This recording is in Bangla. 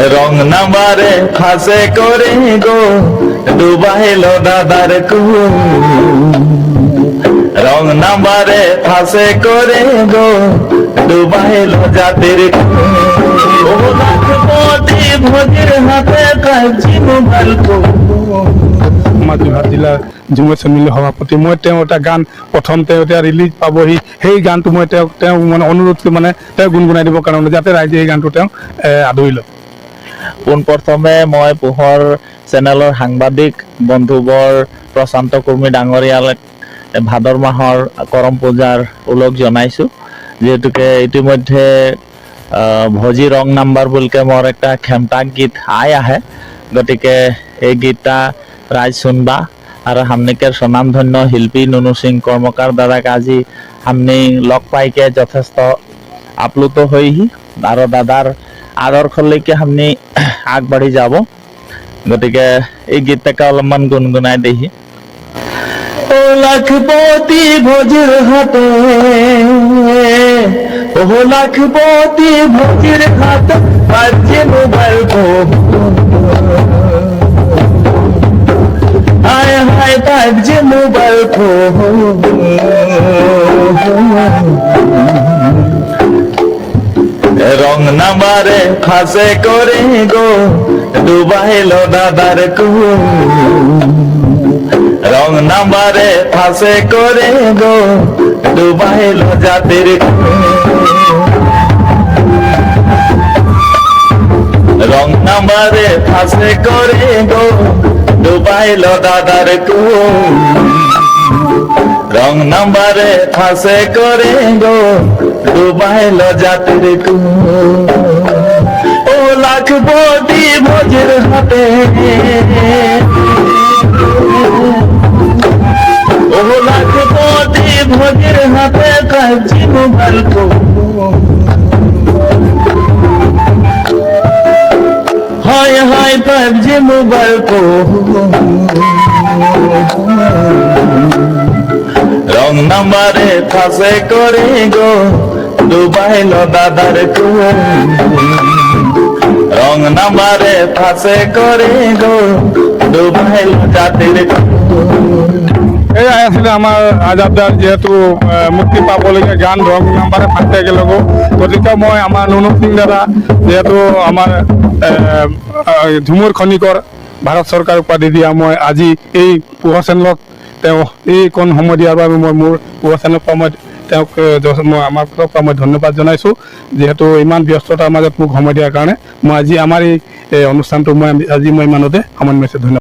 রং নাম্বারে ফাঁসে করে গো ডুবাইল দাদার কুয়ো রং নাম্বারে ফাঁসে করে গো ডুবাইল জাতির কুয়ো লাখপতি ভোজের হাতে কাজি মোবাইল আমাৰ যোৰহাট জিলাৰ যুৱ চেনেলৰ সভাপতি মই তেওঁ এটা গান প্ৰথম তেওঁ এতিয়া ৰিলিজ পাবহি সেই গানটো মই তেওঁ মানে অনুৰোধ মানে তেওঁ গুণগুণাই দিবৰ কাৰণে যাতে ৰাইজে এই গানটো তেওঁ আদৰি লয়। পোনপ্ৰথমে মই পোহৰ চেনেলৰ সাংবাদিক বন্ধুবৰ প্ৰশান্ত কৰ্মী ডাঙৰীয়ালৈ ভাদৰ মাহৰ কৰম পূজাৰ ওলগ জনাইছোঁ। যিহেতুকে ইতিমধ্যে ভজি ৰং নাম্বাৰ বুলিকে মোৰ একটা খেমতাক গীত আহে, গতিকে এই গীতটা ৰাইজ শুনবা আৰু হামনিকেৰ স্বনামধন্য শিল্পী নুনু সিং কৰ্মকাৰ দাদাক আজি হামনি লগ পাইকে যথেষ্ট আপ্লুত হয়হি আৰু দাদাৰ আদৰ্শলৈকে হামনি আগবাঢ়ি যাব। গতিকে এই গীতটাকে অলপমান গুণগুণাই দেহি। ও লাখপতি ভোজের হাতে ও লাখপতি ভোজের হাতে বাজে মোবাইল আয় হায় বাজে মোবাইল রং নাম্বারে ফাঁসে করে গো ডুবাইল দাদার কুয়ো রং নাম্বারে ফাঁসে করে গো ডুবাইল জাতির রং নাম্বারে ফাঁসে করে গো ডুবাইল দাদার কুয়ো রং নাম্বারে ফাঁসে করে গো ডুবাইল জাতির কুয়ো ও লাখপতি ভোজের হাতে ও লাখপতি ভোজের হাতে কাজি মোবাইল হয় হয় পাবজি মোবাইল রং নাম্বারে ফাঁসে করে গো ডুবাইল দাদার কুয়ো রং নাম্বারে ফাঁসে করে গো ডুবাইল জাতির কুয়ো। এয়াই আছিলে আমাৰ আজাদাৰ যিহেতু মুক্তি পাবলগীয়া গান ৰং নাম্বাৰে ফাঁচে গেল গতিকে মই আমাৰ নুনু সিং দাদা যিহেতু আমাৰ ঝুমুৰ খনিকৰ ভাৰত চৰকাৰ উপাধি দিয়া মই আজি এই পোহৰ চেনেলক তেওঁ এইকণ সময় দিয়াৰ বাবে মই মোৰ পোহৰ চেনেলৰ পৰা মই তেওঁক মই আমাৰ পৰা মই ধন্যবাদ জনাইছোঁ। যিহেতু ইমান ব্যস্ততাৰ মাজত মোক সময় দিয়াৰ কাৰণে মই আজি আমাৰ এই অনুষ্ঠানটো মই ইমানতে সামৰণি মাৰিছোঁ। ধন্যবাদ।